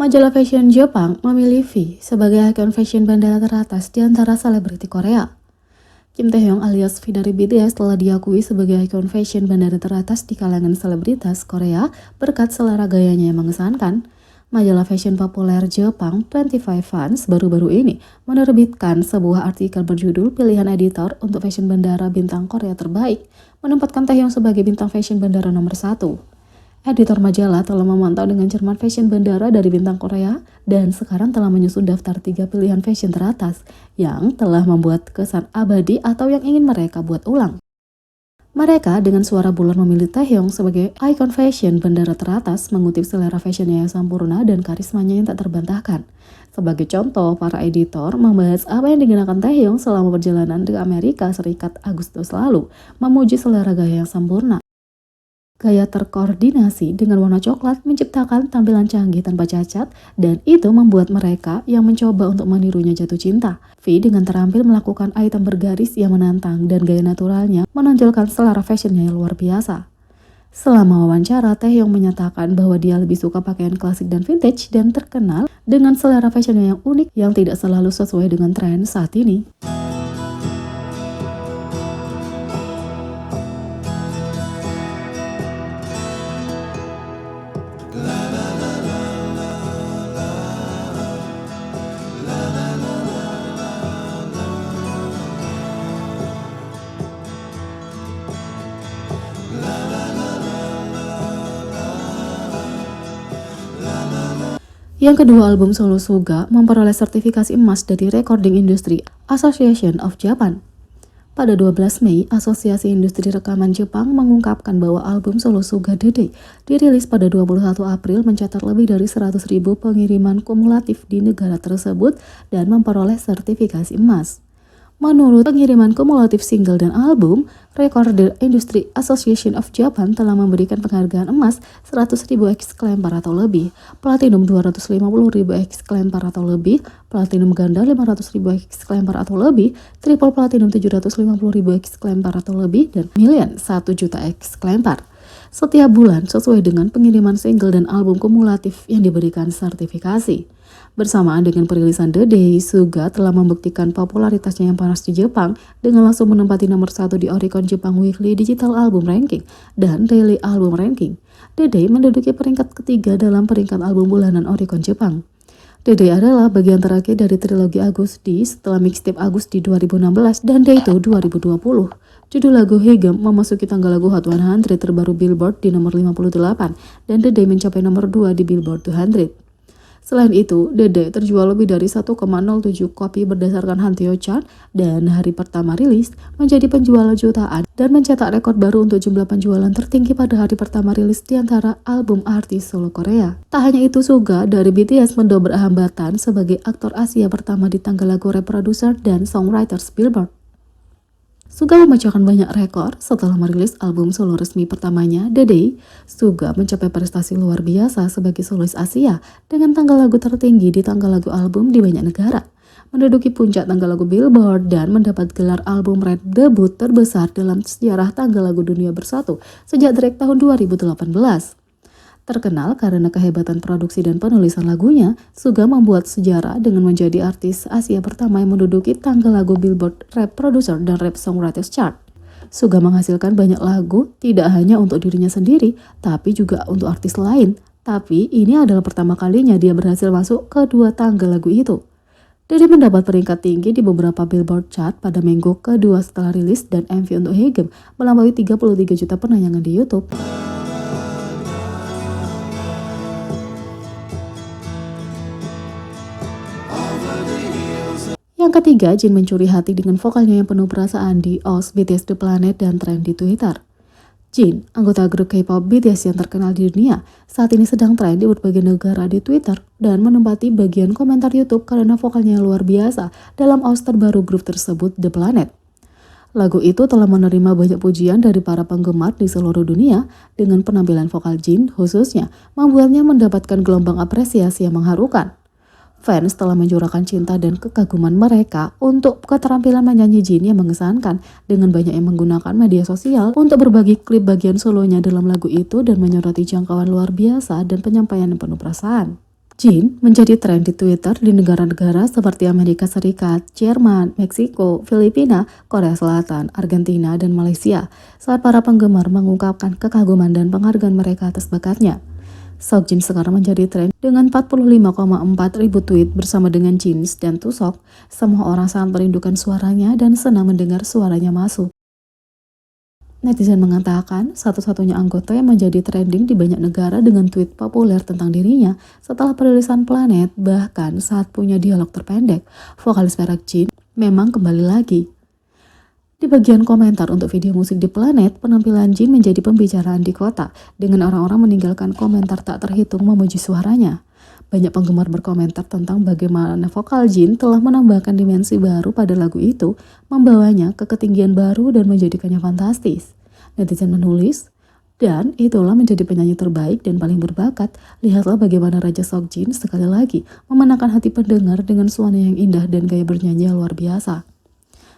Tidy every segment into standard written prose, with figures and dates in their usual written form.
Majalah fashion Jepang memilih V sebagai ikon fashion bandara teratas di antara selebriti Korea. Kim Taehyung alias V dari BTS telah diakui sebagai ikon fashion bandara teratas di kalangan selebritas Korea berkat selera gayanya yang mengesankan. Majalah fashion populer Jepang 25 Fans baru-baru ini menerbitkan sebuah artikel berjudul Pilihan Editor untuk Fashion Bandara Bintang Korea Terbaik, menempatkan Taehyung sebagai bintang fashion bandara nomor 1. Editor majalah telah memantau dengan cermat fashion bandara dari bintang Korea dan sekarang telah menyusun daftar 3 pilihan fashion teratas yang telah membuat kesan abadi atau yang ingin mereka buat ulang. Mereka dengan suara bulat memilih Taehyung sebagai ikon fashion bandara teratas, mengutip selera fashionnya yang sempurna dan karismanya yang tak terbantahkan. Sebagai contoh, para editor membahas apa yang digunakan Taehyung selama perjalanan ke Amerika Serikat Agustus lalu, memuji selera gaya yang sempurna. Gaya terkoordinasi dengan warna coklat menciptakan tampilan canggih tanpa cacat, dan itu membuat mereka yang mencoba untuk menirunya jatuh cinta. V dengan terampil melakukan item bergaris yang menantang dan gaya naturalnya menonjolkan selera fashionnya yang luar biasa. Selama wawancara, Taehyung menyatakan bahwa dia lebih suka pakaian klasik dan vintage dan terkenal dengan selera fashionnya yang unik yang tidak selalu sesuai dengan tren saat ini. Yang kedua, album solo Suga memperoleh sertifikasi emas dari Recording Industry Association of Japan. Pada 12 Mei, Asosiasi Industri Rekaman Jepang mengungkapkan bahwa album solo Suga Dede dirilis pada 21 April mencatat lebih dari 100.000 pengiriman kumulatif di negara tersebut dan memperoleh sertifikasi emas. Menurut pengiriman kumulatif single dan album, Recording Industry Association of Japan telah memberikan penghargaan emas 100.000 eksklempar atau lebih, platinum 250.000 eksklempar atau lebih, platinum ganda 500.000 eksklempar atau lebih, triple platinum 750.000 eksklempar atau lebih, dan million 1 juta eksklempar. Setiap bulan sesuai dengan pengiriman single dan album kumulatif yang diberikan sertifikasi. Bersamaan dengan perilisan The Day, Suga telah membuktikan popularitasnya yang panas di Jepang dengan langsung menempati nomor 1 di Oricon Jepang Weekly Digital Album Ranking dan Daily Album Ranking. The Day menduduki peringkat ketiga dalam peringkat album bulanan Oricon Jepang. The Day adalah bagian terakhir dari trilogi Agus D setelah mixtape Agus di 2016 dan Day 2 2020. Judul lagu Hegem memasuki tangga lagu Hot 100 terbaru Billboard di nomor 58 dan The Day mencapai nomor 2 di Billboard 200. Selain itu, The Day terjual lebih dari 1,07 kopi berdasarkan Hanteo Chart dan hari pertama rilis menjadi penjualan jutaan dan mencetak rekor baru untuk jumlah penjualan tertinggi pada hari pertama rilis di antara album artis solo Korea. Tak hanya itu, Suga dari BTS mendobrak hambatan sebagai aktor Asia pertama di tangga lagu rap producer dan songwriters Billboard. Suga memecahkan banyak rekor setelah merilis album solo resmi pertamanya, The Day. Suga mencapai prestasi luar biasa sebagai solois Asia dengan tangga lagu tertinggi di tangga lagu album di banyak negara, menduduki puncak tangga lagu Billboard dan mendapat gelar album rap debut terbesar dalam sejarah tangga lagu dunia bersatu sejak Drake tahun 2018. Terkenal karena kehebatan produksi dan penulisan lagunya, Suga membuat sejarah dengan menjadi artis Asia pertama yang menduduki tangga lagu Billboard Rap Producer dan Rap Songwriters Chart. Suga menghasilkan banyak lagu, tidak hanya untuk dirinya sendiri, tapi juga untuk artis lain. Tapi ini adalah pertama kalinya dia berhasil masuk ke dua tangga lagu itu. Dede mendapat peringkat tinggi di beberapa Billboard Chart pada minggu kedua setelah rilis dan MV untuk Hegem melampaui 33 juta penayangan di YouTube. Yang ketiga, Jin mencuri hati dengan vokalnya yang penuh perasaan di OS BTS The Planet dan tren di Twitter. Jin, anggota grup K-pop BTS yang terkenal di dunia, saat ini sedang tren di berbagai negara di Twitter dan menempati bagian komentar YouTube karena vokalnya yang luar biasa dalam OS terbaru grup tersebut The Planet. Lagu itu telah menerima banyak pujian dari para penggemar di seluruh dunia dengan penampilan vokal Jin khususnya membuatnya mendapatkan gelombang apresiasi yang mengharukan. Fans telah mencurahkan cinta dan kekaguman mereka untuk keterampilan menyanyi Jin yang mengesankan dengan banyak yang menggunakan media sosial untuk berbagi klip bagian solonya dalam lagu itu dan menyoroti jangkauan luar biasa dan penyampaian yang penuh perasaan. Jin menjadi tren di Twitter di negara-negara seperti Amerika Serikat, Jerman, Meksiko, Filipina, Korea Selatan, Argentina, dan Malaysia saat para penggemar mengungkapkan kekaguman dan penghargaan mereka atas bakatnya. Seokjin sekarang menjadi tren dengan 45,4 ribu tweet bersama dengan Jins dan Tusok. Semua orang sangat merindukan suaranya dan senang mendengar suaranya masuk. Netizen mengatakan satu-satunya anggota yang menjadi trending di banyak negara dengan tweet populer tentang dirinya setelah perilisan Planet, bahkan saat punya dialog terpendek, vokalis Perak Jin memang kembali lagi. Di bagian komentar untuk video musik di Planet, penampilan Jin menjadi pembicaraan di kota, dengan orang-orang meninggalkan komentar tak terhitung memuji suaranya. Banyak penggemar berkomentar tentang bagaimana vokal Jin telah menambahkan dimensi baru pada lagu itu, membawanya ke ketinggian baru dan menjadikannya fantastis. Netizen menulis, dan itulah menjadi penyanyi terbaik dan paling berbakat. Lihatlah bagaimana Raja Seokjin sekali lagi memenangkan hati pendengar dengan suara yang indah dan gaya bernyanyi yang luar biasa.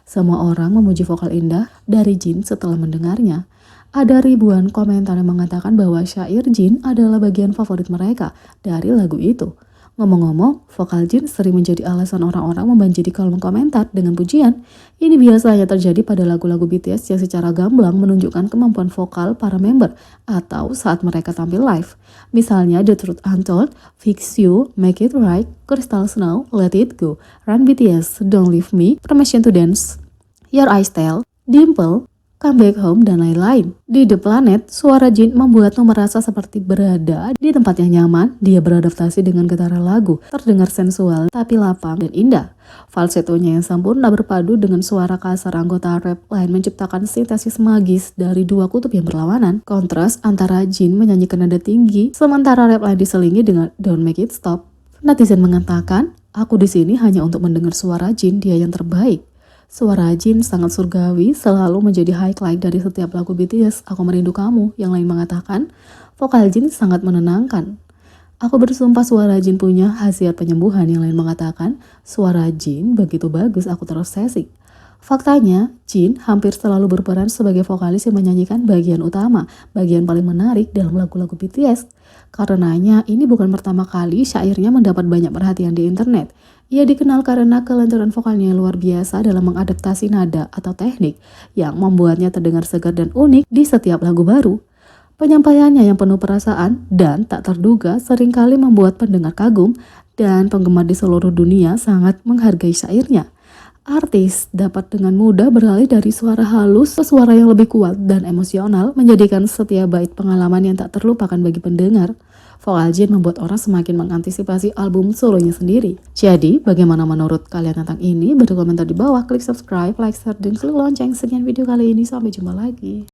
Semua orang memuji vokal indah dari Jin setelah mendengarnya. Ada ribuan komentar yang mengatakan bahwa syair Jin adalah bagian favorit mereka dari lagu itu. Ngomong-ngomong, vokal Jin sering menjadi alasan orang-orang membanjiri kolom komentar dengan pujian. Ini biasanya terjadi pada lagu-lagu BTS yang secara gamblang menunjukkan kemampuan vokal para member atau saat mereka tampil live. Misalnya The Truth Untold, Fix You, Make It Right, Crystal Snow, Let It Go, Run BTS, Don't Leave Me, Permission to Dance, Your Eyes Tell, Dimple, Come Back Home, dan lain-lain. Di The Planet, suara Jin membuatmu merasa seperti berada di tempat yang nyaman. Dia beradaptasi dengan getaran lagu, terdengar sensual tapi lapang dan indah. Falsetonya yang sempurna berpadu dengan suara kasar anggota rap lain menciptakan sintesis magis dari dua kutub yang berlawanan. Kontras antara Jin menyanyikan nada tinggi, sementara rap lain diselingi dengan Don't Make It Stop. Netizen mengatakan, aku di sini hanya untuk mendengar suara Jin, dia yang terbaik. Suara Jin sangat surgawi, selalu menjadi highlight dari setiap lagu BTS. Aku Merindu Kamu. Yang lain mengatakan, vokal Jin sangat menenangkan. Aku bersumpah suara Jin punya khasiat penyembuhan. Yang lain mengatakan, suara Jin begitu bagus, aku terobsesi. Faktanya, Jin hampir selalu berperan sebagai vokalis yang menyanyikan bagian utama, bagian paling menarik dalam lagu-lagu BTS. Karenanya, ini bukan pertama kali syairnya mendapat banyak perhatian di internet. Ia dikenal karena kelenturan vokalnya yang luar biasa dalam mengadaptasi nada atau teknik yang membuatnya terdengar segar dan unik di setiap lagu baru. Penyampaiannya yang penuh perasaan dan tak terduga seringkali membuat pendengar kagum dan penggemar di seluruh dunia sangat menghargai syairnya. Artis dapat dengan mudah beralih dari suara halus ke suara yang lebih kuat dan emosional, menjadikan setiap bait pengalaman yang tak terlupakan bagi pendengar. Vokal Jin membuat orang semakin mengantisipasi album solonya sendiri. Jadi, bagaimana menurut kalian tentang ini? Berkomentar di bawah, klik subscribe, like, share, dan klik lonceng. Sekian video kali ini, sampai jumpa lagi.